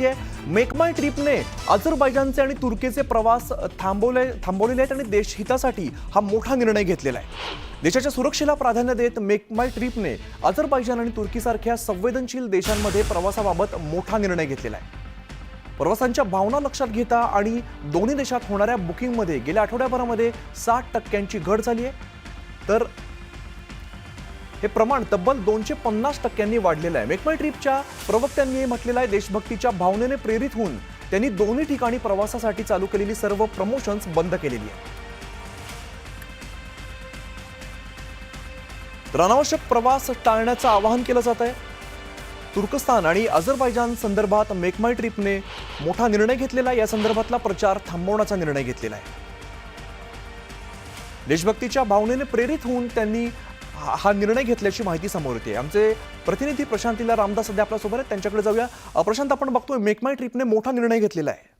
माहिती आहे, मेक माय ट्रिपने अझरबैजानचे आणि तुर्कीचे प्रवास थांबवलेले आहेत आणि देशहितासाठी हा मोठा निर्णय घेतलेला आहे. देशाच्या सुरक्षेला प्राधान्य देत मेक माय ट्रिपने अझरबैजान आणि तुर्कीसारख्या संवेदनशील देशांमध्ये प्रवासाबाबत मोठा निर्णय घेतलेला आहे. प्रवासांच्या भावना लक्षात घेता आणि दोन्ही देशात होणाऱ्या बुकिंगमध्ये गेल्या आठवड्याभरामध्ये 60% घट झाली आहे, तर हे प्रमाण तब्बल 250% वाढलेलं आहे. मेक माय ट्रिपच्या प्रवक्त्यांनी म्हटलेलं आहे, देशभक्तीच्या भावनेने प्रेरित होऊन त्यांनी दोन्ही ठिकाणी प्रवासासाठी चालू केलेली सर्व प्रमोशन्स बंद केलेली आहे. तर अनावश्यक प्रवास टाळण्याचं आवाहन केलं जात आहे. तुर्कस्तान आणि अझरबैजान संदर्भात मेक माय ट्रिपने मोठा निर्णय घेतलेला आहे. या संदर्भातला प्रचार थांबवण्याचा निर्णय घेतलेला आहे. देशभक्तीच्या भावनेने प्रेरित होऊन त्यांनी हा निर्णय घेतल्याची माहिती समोर येते. आमचे प्रतिनिधी प्रशांतीला रामदास सध्या आपल्यासोबत आहेत, त्यांच्याकडे जाऊया. प्रशांत, आपण बघतोय मेक माय ट्रिपने मोठा निर्णय घेतलेला आहे.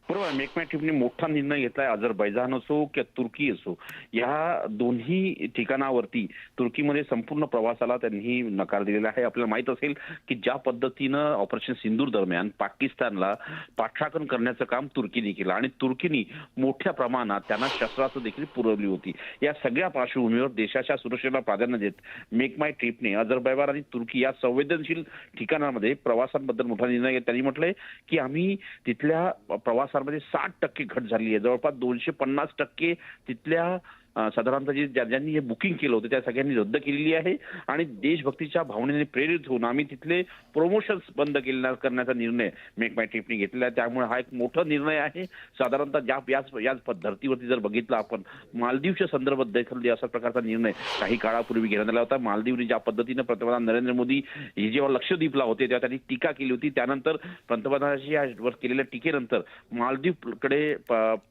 बरोबर, मेक माय ट्रिपने मोठा निर्णय घेतलाय. अझरबैजान असो किंवा तुर्की असो, या दोन्ही ठिकाणावरती तुर्कीमध्ये संपूर्ण प्रवासाला त्यांनी नकार दिलेला आहे. आपल्याला माहित असेल की ज्या पद्धतीनं ऑपरेशन सिंदूर दरम्यान पाकिस्तानला पाठराखण करण्याचं काम तुर्कीने केलं आणि तुर्कीने मोठ्या प्रमाणात त्यांना शस्त्रास्त्र देखील पुरवली होती. या सगळ्या पार्श्वभूमीवर देशाच्या सुरक्षेला प्राधान्य देत मेक माय ट्रिपने अझरबैजान आणि तुर्की या संवेदनशील ठिकाणांमध्ये प्रवासांबद्दल मोठा निर्णय घेत त्यांनी म्हटलंय की आम्ही तिथल्या प्रवास 60% घट झाली आहे. जवळपास 250% तिथल्या साधारणतः ज्यांनी हे बुकिंग केलं होतं त्या सगळ्यांनी रद्द केलेली आहे आणि देशभक्तीच्या भावनेने प्रेरित होऊन आम्ही तिथले प्रमोशन्स बंद करण्याचा निर्णय मेक माय ट्रिपने घेतलेला आहे. त्यामुळे हा एक मोठा निर्णय आहे. साधारणतः याच धर्तीवरती जर बघितलं आपण, मालदीवच्या संदर्भात देखील अशा प्रकारचा निर्णय काही काळापूर्वी घेण्यात आला होता. मालदीवने ज्या पद्धतीनं पंतप्रधान नरेंद्र मोदी हे जेव्हा लक्षद्वीपला होते तेव्हा त्यांनी टीका केली होती. त्यानंतर पंतप्रधानांची यावर केलेल्या टीकेनंतर मालदीवकडे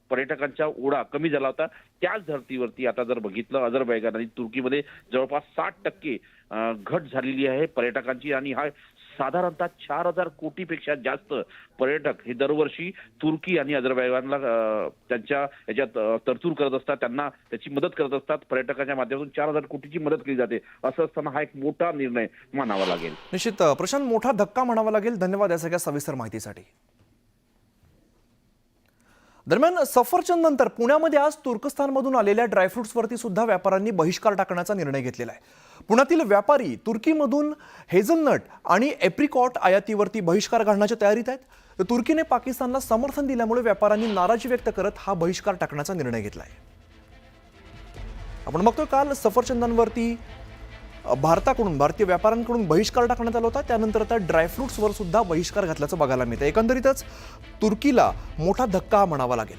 पर्यटकांचा ओढा कमी झाला होता. त्याच धर्तीवरती आता जर बघितलं, अझरबैजान आणि तुर्कीमध्ये जवळपास 60% घट झालेली आहे पर्यटकांची आणि हा साधारणतः 4000 कोटीपेक्षा जास्त पर्यटक हे दरवर्षी तुर्की आणि अझरबैजानला त्यांच्या याच्यात तरतूद करत असतात, त्यांना त्याची मदत करत असतात. पर्यटकांच्या माध्यमातून 4000 कोटीची मदत केली जाते. असं असताना हा एक मोठा निर्णय मानावा लागेल. निश्चित प्रशांत, मोठा धक्का म्हणावा लागेल. धन्यवाद या सगळ्या सविस्तर माहितीसाठी. दरम्यान सफरचंद नंतर पुण्यामध्ये आज तुर्कस्तानमधून आलेल्या ड्रायफ्रुट्सवरती सुद्धा व्यापाऱ्यांनी बहिष्कार टाकण्याचा निर्णय घेतलेला आहे. पुण्यातील व्यापारी तुर्कीमधून हेझलनट आणि एप्रिकॉट आयातीवरती बहिष्कार घालण्याच्या तयारीत आहेत. तर तुर्कीने पाकिस्तानला समर्थन दिल्यामुळे व्यापाऱ्यांनी नाराजी व्यक्त करत हा बहिष्कार टाकण्याचा निर्णय घेतला आहे. आपण बघतोय, काल सफरचंदांवरती भारतीय व्यापाऱ्यांकडून बहिष्कार टाकण्यात आला होता. त्यानंतर आता ड्रायफ्रुट्सवर सुद्धा बहिष्कार घातल्याचं बघायला मिळतं. एकंदरीतच तुर्कीला मोठा धक्का म्हणावा लागेल.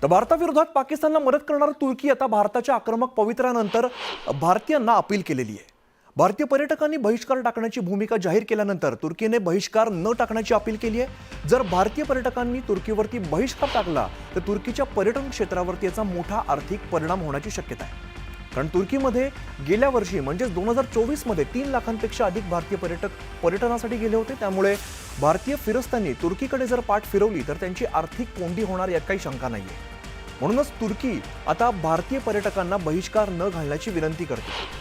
तर भारताविरोधात पाकिस्तानला मदत करणारी तुर्की आता भारताच्या आक्रमक पवित्र्यानंतर भारतीयांना अपील केलेली आहे. भारतीय पर्यटकांनी बहिष्कार टाकण्याची भूमिका जाहीर केल्यानंतर तुर्कीने बहिष्कार न टाकण्याची अपील केली आहे. जर भारतीय पर्यटकांनी तुर्कीवरती बहिष्कार टाकला तर तुर्कीच्या पर्यटन क्षेत्रावरती याचा मोठा आर्थिक परिणाम होण्याची शक्यता आहे. कारण तुर्कीमध्ये गेल्या वर्षी म्हणजेच 2024 मध्ये 3 लाखांपेक्षा अधिक भारतीय पर्यटक पर्यटनासाठी गेले होते. त्यामुळे भारतीय फिरस्त्यांनी तुर्कीकडे जर पाठ फिरवली तर त्यांची आर्थिक कोंडी होणार यात काही शंका नाहीये. म्हणूनच तुर्की आता भारतीय पर्यटकांना बहिष्कार न घालण्याची विनंती करते.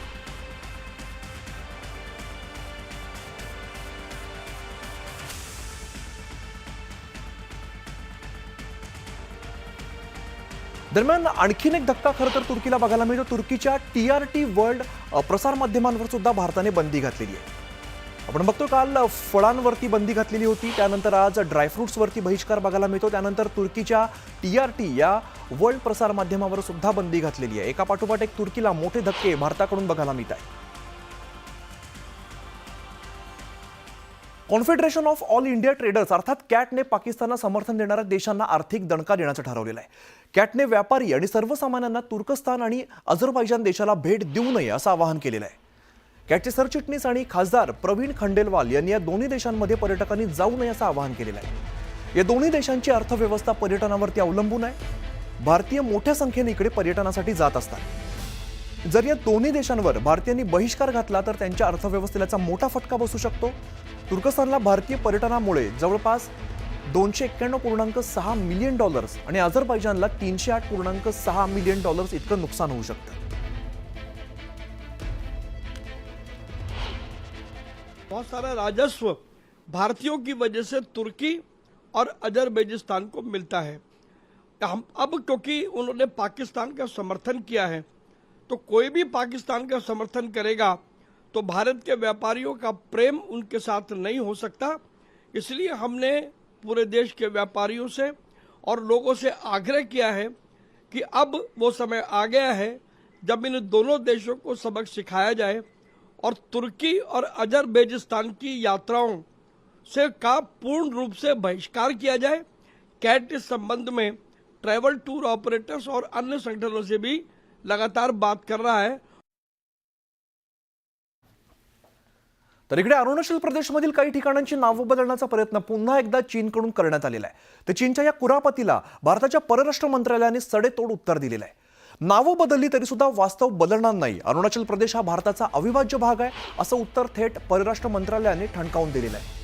दरम्यान आणखीन एक धक्का खरं तर तुर्कीला बघायला मिळतो. तुर्कीच्या TRT वर्ल्ड प्रसारमाध्यमांवर सुद्धा भारताने बंदी घातलेली आहे. आपण बघतो, काल फळांवरती बंदी घातलेली होती, त्यानंतर आज ड्रायफ्रुट्सवरती बहिष्कार बघायला मिळतो. त्यानंतर तुर्कीच्या TRT या वर्ल्ड प्रसार माध्यमावर सुद्धा बंदी घातलेली आहे. एका पाठोपाठ एक तुर्कीला मोठे धक्के भारताकडून बघायला मिळत आहेत. Confederation of all India traders अर्थात कॅटने पाकिस्तानला समर्थन देणाऱ्या देशांना आर्थिक दणका देण्याचं ठरवलेलं आहे. कॅटने व्यापारी आणि सर्वसामान्यांना तुर्कस्तान आणि अझरबैजान देशाला भेट देऊ नये असं आवाहन केलेलं आहे. कॅटचे सरचिटणीस आणि खासदार प्रवीण खंडेलवाल यांनी या दोन्ही देशांमध्ये पर्यटकांनी जाऊ नये असं आवाहन केलेलं आहे. या दोन्ही देशांची अर्थव्यवस्था पर्यटनावरती अवलंबून आहे. भारतीय मोठ्या संख्येने इकडे पर्यटनासाठी जात असतात. जर या दोन्ही देशांवर भारतीयांनी बहिष्कार घातला तर त्यांच्या अर्थव्यवस्थेला याचा मोठा फटका बसू शकतो. तुर्कस्तानला भारतीय पर्यटनामुळे जवळपास $291.6 मिलियन आणि अझरबैजानला $308.6 मिलियन इतकं नुकसान होऊ शकतं. बहुत सारा राजस्व भारतीयों की वजह से तुर्की और अजरबैजान को मिलता है। हम अब क्योंकि उन्होंने पाकिस्तान का समर्थन किया है, तो कोई भी पाकिस्तान का समर्थन करेगा तो भारत के व्यापारियों का प्रेम उनके साथ नहीं हो सकता। इसलिए हमने पूरे देश के व्यापारियों से और लोगों से आग्रह किया है कि अब वो समय आ गया है जब इन दोनों देशों को सबक सिखाया जाए और तुर्की और अजरबैजान की यात्राओं से का पूर्ण रूप से बहिष्कार किया जाए। कैट इस संबंध में ट्रैवल टूर ऑपरेटर्स और अन्य संगठनों से भी लगातार बात कर रहा है। तर इकडे अरुणाचल प्रदेशमधील काही ठिकाणांची नावं बदलण्याचा प्रयत्न पुन्हा एकदा चीनकडून करण्यात आलेला आहे। तर चीनच्या या कुरापतीला भारताच्या परराष्ट्र मंत्रालयाने सडेतोड उत्तर दिलेलं आहे। नावं बदलली तरी सुद्धा वास्तव बदलणार नाही, अरुणाचल प्रदेश हा भारताचा अविभाज्य भाग आहे असं उत्तर थेट परराष्ट्र मंत्रालयाने ठणकावून दिलेलं आहे।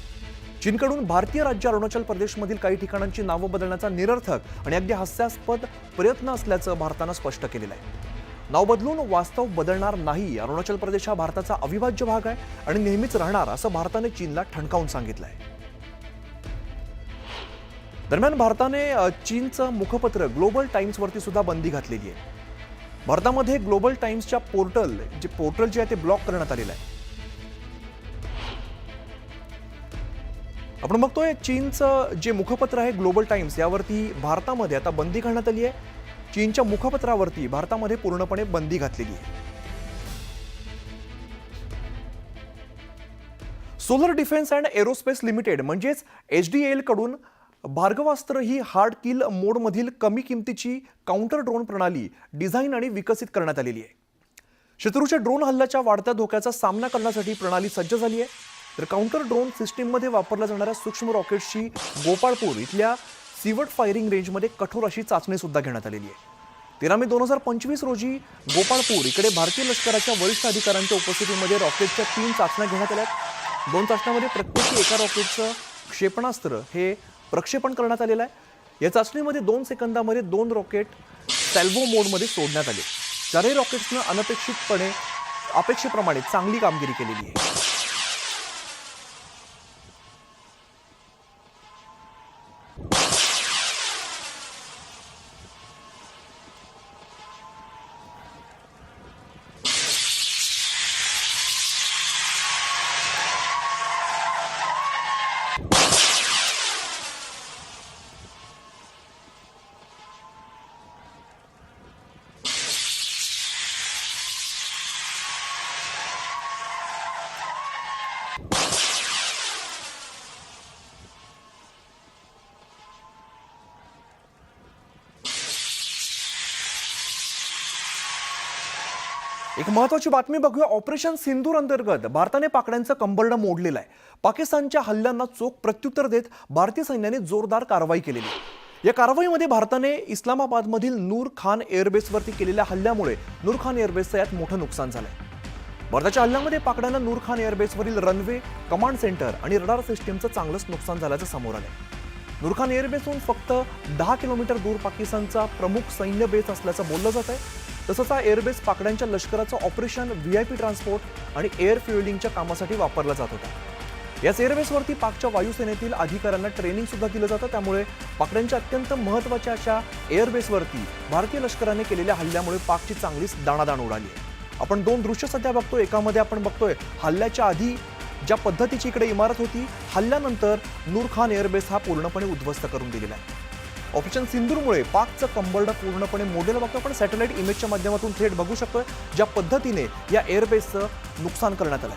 चीनकडून भारतीय राज्य अरुणाचल प्रदेशमधील काही ठिकाणांची नावं बदलण्याचा निरर्थक आणि अगदी हास्यास्पद प्रयत्न असल्याचं भारतानं स्पष्ट केलेलं आहे। नाव बदलून वास्तव बदलणार नाही, अरुणाचल प्रदेश हा भारताचा अविभाज्य भाग आहे आणि नेहमीच राहणार असं भारताने चीनला ठणकावून सांगितलं आहे। दरम्यान भारताने चीनचं मुखपत्र ग्लोबल टाइम्सवरती सुद्धा बंदी घातलेली आहे। भारतामध्ये ग्लोबल टाइम्सच्या पोर्टल जे आहे ते ब्लॉक करण्यात आलेलं आहे। आपण बघतोय चीनचं जे मुखपत्र आहे ग्लोबल टाइम्स यावरती भारतामध्ये आता बंदी घालण्यात आली आहे। चीनच्या मुखपत्रावरती भारतामध्ये पूर्णपणे बंदी घातलेली आहे। Solar defence and aerospace limited म्हणजेच HDL कडून भार्गवास्त्र ही हार्ड किल मोडमधील कमी किमतीची काउंटर ड्रोन प्रणाली डिझाईन आणि विकसित करण्यात आलेली आहे। शत्रूच्या ड्रोन हल्ल्याच्या वाढत्या धोक्याचा सामना करण्यासाठी प्रणाली सज्ज झाली आहे। तर काउंटर ड्रोन सिस्टीममध्ये वापरल्या जाणाऱ्या सूक्ष्म रॉकेट्सची गोपाळपूर इथल्या सीवर्ट फायरिंग रेंजमध्ये कठोर अशी चाचणी सुद्धा घेण्यात आलेली आहे। 13 मे 2025 रोजी गोपाळपूर इकडे भारतीय लष्कराच्या वरिष्ठ अधिकाऱ्यांच्या उपस्थितीमध्ये रॉकेटच्या 3 चाचण्या घेण्यात आल्या। 2 चाचण्यांमध्ये प्रत्येकी एका रॉकेटचं क्षेपणास्त्र हे प्रक्षेपण करण्यात आलेलं आहे। या चाचणीमध्ये 2 सेकंदामध्ये 2 रॉकेट सॅल्वो मोडमध्ये सोडण्यात आले। चारही रॉकेट्सनं अपेक्षेप्रमाणे चांगली कामगिरी केलेली आहे। एक महत्त्वाची बातमी बघूया। ऑपरेशन सिंदूर अंतर्गत भारताने पाकड्यांचं कंबरडं मोडलेलं आहे। पाकिस्तानच्या हल्ल्यांना चोख प्रत्युत्तर देत भारतीय सैन्याने जोरदार कारवाई केलेली आहे। या कारवाईमध्ये भारताने इस्लामाबादमधील नूर खान एअरबेसवरती केलेल्या हल्ल्यामुळे नूर खान एअरबेसचं यात मोठं नुकसान झालंय। भारताच्या हल्ल्यामध्ये पाकड्यांना नूर खान एअरबेसवरील रनवे, कमांड सेंटर आणि रडार सिस्टीमचं चांगलंच नुकसान झाल्याचं समोर आलंय। नूर खान एअरबेसहून फक्त 10 किलोमीटर दूर पाकिस्तानचा प्रमुख सैन्य बेस असल्याचं बोललं जात आहे। तसंच हा एअरबेस पाकड्यांच्या लष्कराचं ऑपरेशन VIP ट्रान्सपोर्ट आणि एअर फ्युएलिंगच्या कामासाठी वापरला जात होता। याच एअरबेसवरती पाकच्या वायुसेनेतील अधिकाऱ्यांना ट्रेनिंग सुद्धा दिलं जातं। त्यामुळे पाकड्यांच्या अत्यंत महत्त्वाच्या अशा एअरबेसवरती भारतीय लष्कराने केलेल्या हल्ल्यामुळे पाकची चांगलीच दाणादाण उडाली आहे। आपण 2 दृश्य सध्या बघतोय। एकामध्ये आपण बघतोय हल्ल्याच्या आधी ज्या पद्धतीची इकडे इमारत होती, हल्ल्यानंतर नूर खान एअरबेस हा पूर्णपणे उद्ध्वस्त करून दिलेला आहे। ऑपरेशन सिंदूरमुळे पाकचं कंबरडं पूर्णपणे मोडलेलं बघतो। आपण सॅटेलाइट इमेजच्या माध्यमातून थेट बघू शकतोय ज्या पद्धतीने या एअरबेसचं नुकसान करण्यात आलंय।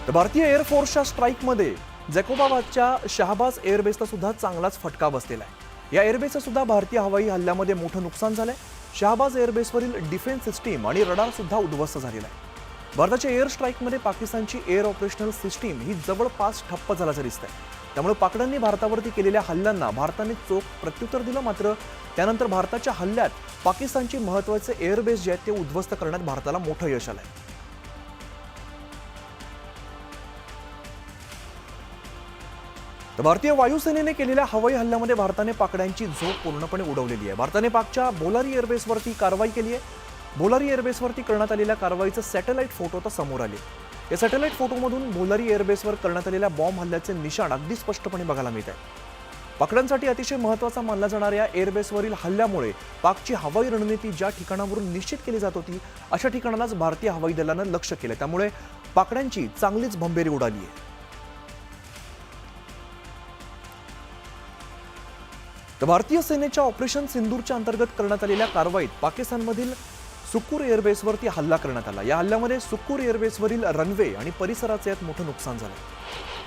तर भारतीय एअरफोर्सच्या स्ट्राईकमध्ये जॅकोबाबादच्या शहाबाज एअरबेसला सुद्धा चांगलाच फटका बसलेला आहे। या एअरबेसचं सुद्धा भारतीय हवाई हल्ल्यामध्ये मोठं नुकसान झालंय। शहाबाज एअरबेसवरील डिफेन्स सिस्टीम आणि रडार सुद्धा उद्ध्वस्त झालेला आहे। भारताच्या एअर स्ट्राईकमध्ये पाकिस्तानची एअर ऑपरेशनल सिस्टीम ही जवळपास ठप्प झाल्याचं दिसतंय। त्यामुळे पाकड्यांनी भारतावरती केलेल्या हल्ल्यांना भारताने चोख प्रत्युत्तर दिलं। मात्र त्यानंतर भारताच्या हल्ल्यात पाकिस्तानची महत्त्वाचे एअरबेस जे आहेत ते उद्ध्वस्त करण्यात भारताला मोठं यश आलंय। तर भारतीय वायुसेनेने केलेल्या हवाई हल्ल्यामध्ये भारताने पाकड्यांची झोप पूर्णपणे उडवलेली आहे। भारताने पाकच्या बोलारी एअरबेसवरती कारवाई केली आहे। बोलारी एअरबेसवरती करण्यात आलेल्या कारवाईचे सॅटेलाइट फोटो तर समोर आले। या सॅटेलाइट फोटोमधून भोलारी एअरबेसवर करण्यात आलेल्या बॉम्ब हल्ल्याचे निशाण अगदी स्पष्टपणे बघायला मिळत आहे. पाकड्यांसाठी अतिशय महत्त्वाचा मानला जाणाऱ्या एअरबेसवरील हल्ल्यामुळे पाकची हवाई रणनीती ज्या ठिकाणावरून निश्चित केली जात होती अशा ठिकाणालाच भारतीय हवाई दलानं लक्ष केलं. त्यामुळे पाकड्यांची चांगलीच भंबेरी उडाली आहे. तर भारतीय सेनेच्या ऑपरेशन सिंदूरच्या अंतर्गत करण्यात आलेल्या कारवाईत पाकिस्तानमधील सुक्कूर एअरबेसवरती हल्ला करण्यात आला. या हल्ल्यामध्ये सुक्कूर एअरबेसवरील रनवे आणि परिसराचे यात मोठं नुकसान झालं.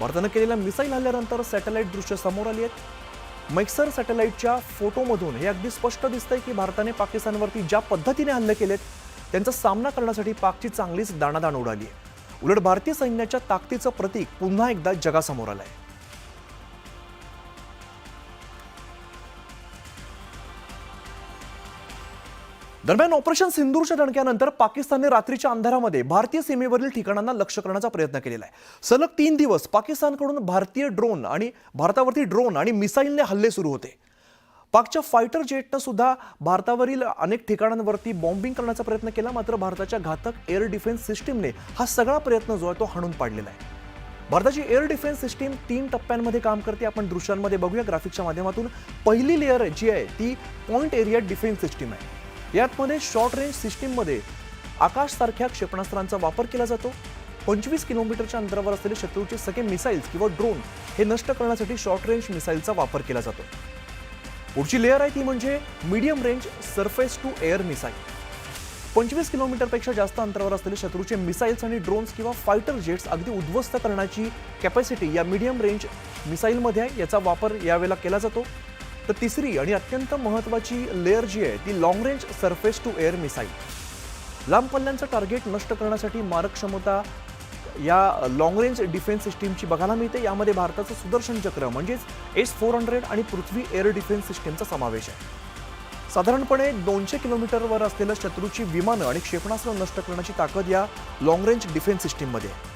भारतानं केलेल्या मिसाईल हल्ल्यानंतर सॅटेलाइट दृश्य समोर आली आहेत. मैक्सर सॅटेलाइटच्या फोटोमधून हे अगदी स्पष्ट दिसतंय की भारताने पाकिस्तानवरती ज्या पद्धतीने हल्ले केलेत त्यांचा सामना करण्यासाठी पाकची चांगलीच दाणादाण उडाली आहे. उलट भारतीय सैन्याच्या ताकदीचं प्रतीक पुन्हा एकदा जगासमोर आलंय. दरम्यान ऑपरेशन सिंदूरच्या दणक्यानंतर पाकिस्तानने रात्रीच्या अंधारामध्ये भारतीय सीमेवरील ठिकाणांना लक्ष्य करण्याचा प्रयत्न केलेला आहे. सलग 3 दिवस पाकिस्तानकडून भारतावरती ड्रोन आणि मिसाईलने हल्ले सुरू होते. पाकच्या फायटर जेटनं सुद्धा भारतावरील अनेक ठिकाणांवरती बॉम्बिंग करण्याचा प्रयत्न केला. मात्र भारताच्या घातक एअर डिफेन्स सिस्टीमने हा सगळा प्रयत्न जो आहे तो हाणून पाडलेला आहे. भारताची एअर डिफेन्स सिस्टीम 3 टप्प्यांमध्ये काम करते. आपण दृश्यांमध्ये बघूया ग्राफिक्सच्या माध्यमातून. पहिली लेअर जी आहे ती पॉइंट एरिया डिफेन्स सिस्टीम आहे. यामध्ये शॉर्ट रेंज सिस्टीममध्ये आकाशसारख्या क्षेपणास्त्रांचा वापर केला जातो. 25 किलोमीटरच्या अंतरावर असलेले शत्रूचे सगळे मिसाईल्स किंवा ड्रोन हे नष्ट करण्यासाठी शॉर्ट रेंज मिसाईलचा वापर केला जातो. पुढची लेअर आहे ती म्हणजे medium range surface to air missile. 25 किलोमीटरपेक्षा जास्त अंतरावर असलेले शत्रूचे मिसाईल्स आणि ड्रोन्स किंवा फायटर जेट्स अगदी उद्ध्वस्त करण्याची कॅपॅसिटी या मीडियम रेंज मिसाईलमध्ये आहे. याचा वापर यावेळेला केला जातो. तर तिसरी आणि अत्यंत महत्त्वाची लेअर जी आहे ती long range surface to air missile. लांब पल्ल्यांचं टार्गेट नष्ट करण्यासाठी मारक क्षमता या लॉंग रेंज डिफेन्स सिस्टीमची बघायला मिळते. यामध्ये भारताचं सुदर्शन चक्र म्हणजेच S-400 आणि पृथ्वी एअर डिफेन्स सिस्टीमचा समावेश आहे. साधारणपणे 200 किलोमीटरवर असलेल्या शत्रूची विमानं आणि क्षेपणास्त्र नष्ट करण्याची ताकद या लॉंग रेंज डिफेन्स सिस्टीममध्ये आहे.